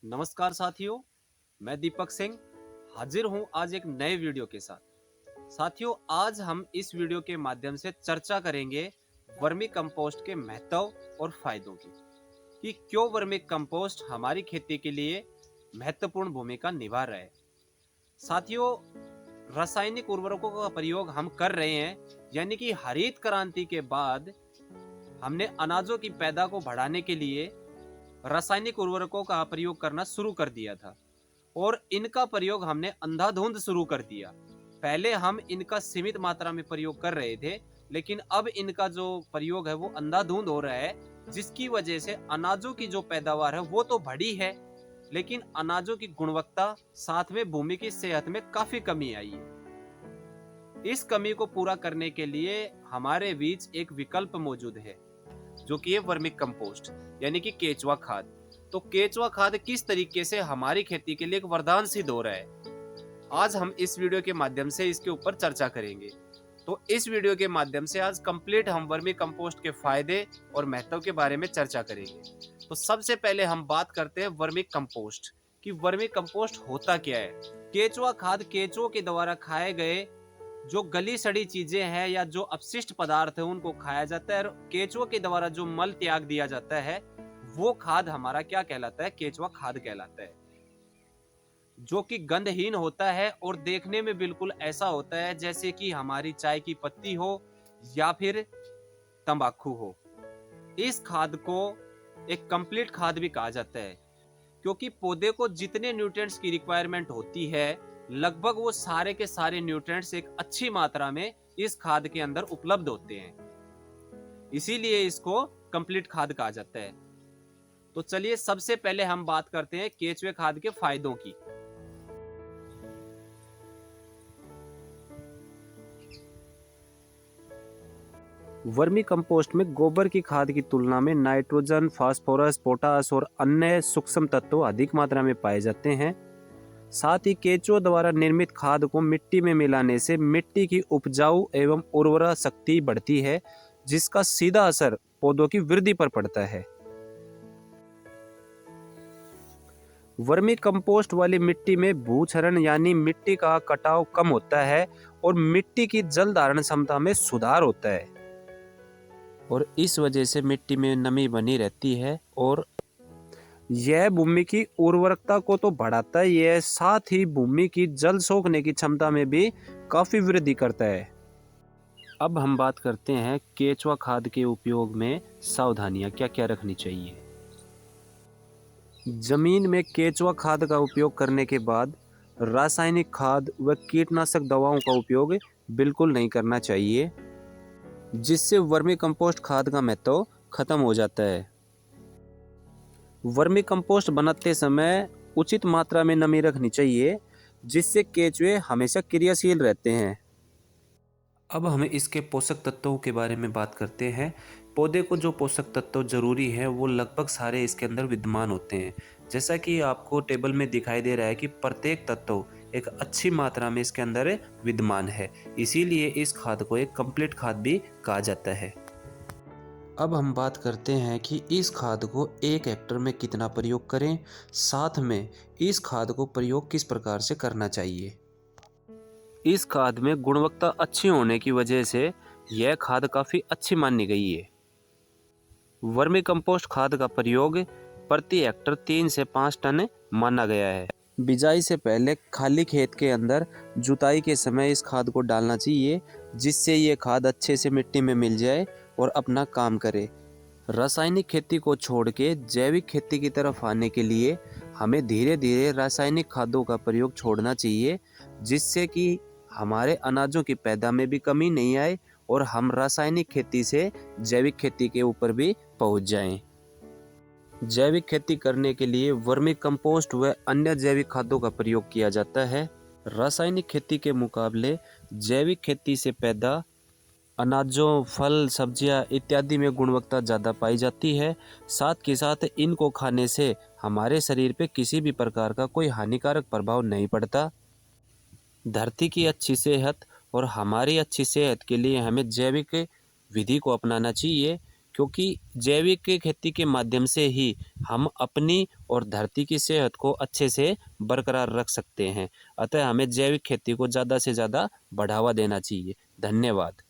नमस्कार साथियों, मैं दीपक सिंह हाजिर हूं आज एक नए वीडियो के साथ। साथियों, आज हम इस वीडियो के माध्यम से चर्चा करेंगे वर्मी कंपोस्ट के महत्व और फायदों की कि क्यों वर्मी कंपोस्ट हमारी खेती के लिए महत्वपूर्ण भूमिका निभा रहा है। साथियों, रासायनिक उर्वरकों का प्रयोग हम कर रहे हैं, यानी कि हरित क्रांति के बाद हमने अनाजों की पैदा को बढ़ाने के लिए रासायनिक उर्वरकों का प्रयोग करना शुरू कर दिया था और इनका प्रयोग हमने अंधाधुंध शुरू कर दिया। पहले हम इनका सीमित मात्रा में प्रयोग कर रहे थे, लेकिन अब इनका जो प्रयोग है वो अंधाधुंध हो रहा है, जिसकी वजह से अनाजों की जो पैदावार है वो तो बढ़ी है, लेकिन अनाजों की गुणवत्ता साथ में भूमि की सेहत में काफी कमी आई है। इस कमी को पूरा करने के लिए हमारे बीच एक विकल्प मौजूद है, जो कि है वर्मी कंपोस्ट यानी कि केचुआ खाद। तो केचुआ खाद किस तरीके से हमारी खेती के लिए एक वरदान सिद्ध हो रहा है, आज हम इस वीडियो के माध्यम से इसके ऊपर चर्चा करेंगे। तो इस वीडियो के माध्यम से आज कंप्लीट हम वर्मी कंपोस्ट के फायदे और महत्व के बारे में चर्चा करेंगे। तो सबसे पहले हम बात करते हैं वर्मी कंपोस्ट कि वर्मी कंपोस्ट होता क्या है। केचुआ खाद केचुओं के द्वारा खाए गए जो गली सड़ी चीजें हैं या जो अपशिष्ट पदार्थ है उनको खाया जाता है, और केचुआ के द्वारा जो मल त्याग दिया जाता है वो खाद हमारा क्या कहलाता है, केचुआ खाद कहलाता है, जो कि गंधहीन होता है और देखने में बिल्कुल ऐसा होता है जैसे कि हमारी चाय की पत्ती हो या फिर तंबाकू हो। इस खाद को एक कंप्लीट खाद भी कहा जाता है, क्योंकि पौधे को जितने न्यूट्रिएंट्स की रिक्वायरमेंट होती है लगभग वो सारे के सारे न्यूट्रिएंट्स एक अच्छी मात्रा में इस खाद के अंदर उपलब्ध होते हैं, इसीलिए इसको कंप्लीट खाद कहा जाता है। तो चलिए सबसे पहले हम बात करते हैं केचुए खाद के फायदों की। वर्मी कंपोस्ट में गोबर की खाद की तुलना में नाइट्रोजन, फास्फोरस, पोटास और अन्य सूक्ष्म तत्व अधिक मात्रा में पाए जाते हैं। साथ ही केचुओं द्वारा निर्मित खाद को मिट्टी में मिलाने से मिट्टी की उपजाऊ एवं उर्वरा शक्ति बढ़ती है, जिसका सीधा असर पौधों की वृद्धि पर पड़ता है। वर्मी कंपोस्ट वाली मिट्टी में भूक्षरण यानी मिट्टी का कटाव कम होता है और मिट्टी की जल धारण क्षमता में सुधार होता है, और इस वजह से मिट्टी में नमी बनी रहती है और यह भूमि की उर्वरकता को तो बढ़ाता ही है, साथ ही भूमि की जल सोखने की क्षमता में भी काफी वृद्धि करता है। अब हम बात करते हैं केचुआ खाद के उपयोग में सावधानियां क्या क्या रखनी चाहिए। जमीन में केचुआ खाद का उपयोग करने के बाद रासायनिक खाद व कीटनाशक दवाओं का उपयोग बिल्कुल नहीं करना चाहिए, जिससे वर्मी कंपोस्ट खाद का महत्व खत्म हो जाता है। वर्मी कंपोस्ट बनाते समय उचित मात्रा में नमी रखनी चाहिए, जिससे केचुए हमेशा क्रियाशील रहते हैं। अब हम इसके पोषक तत्वों के बारे में बात करते हैं। पौधे को जो पोषक तत्व जरूरी है वो लगभग सारे इसके अंदर विद्यमान होते हैं। जैसा कि आपको टेबल में दिखाई दे रहा है कि प्रत्येक तत्व एक अच्छी मात्रा में इसके अंदर विद्यमान है, इसीलिए इस खाद को एक कंप्लीट खाद भी कहा जाता है। अब हम बात करते हैं कि इस खाद को 1 हेक्टेयर में कितना प्रयोग करें, साथ में इस खाद को प्रयोग किस प्रकार से करना चाहिए। इस खाद में गुणवत्ता अच्छी होने की वजह से यह खाद काफ़ी अच्छी मानी गई है। वर्मी कंपोस्ट खाद का प्रयोग प्रति हेक्टेयर 3 से 5 टन माना गया है। बिजाई से पहले खाली खेत के अंदर जुताई के समय इस खाद को डालना चाहिए, जिससे ये खाद अच्छे से मिट्टी में मिल जाए और अपना काम करे। रासायनिक खेती को छोड़ के जैविक खेती की तरफ आने के लिए हमें धीरे धीरे रासायनिक खादों का प्रयोग छोड़ना चाहिए, जिससे कि हमारे अनाजों की पैदा में भी कमी नहीं आए और हम रासायनिक खेती से जैविक खेती के ऊपर भी पहुंच जाएं। जैविक खेती करने के लिए वर्मी कंपोस्ट व अन्य जैविक खादों का प्रयोग किया जाता है। रासायनिक खेती के मुकाबले जैविक खेती से पैदा अनाजों, फल, सब्जियां इत्यादि में गुणवत्ता ज़्यादा पाई जाती है। साथ के साथ इनको खाने से हमारे शरीर पे किसी भी प्रकार का कोई हानिकारक प्रभाव नहीं पड़ता। धरती की अच्छी सेहत और हमारी अच्छी सेहत के लिए हमें जैविक विधि को अपनाना चाहिए, क्योंकि जैविक खेती के माध्यम से ही हम अपनी और धरती की सेहत को अच्छे से बरकरार रख सकते हैं। अतः हमें जैविक खेती को ज़्यादा से ज़्यादा बढ़ावा देना चाहिए। धन्यवाद।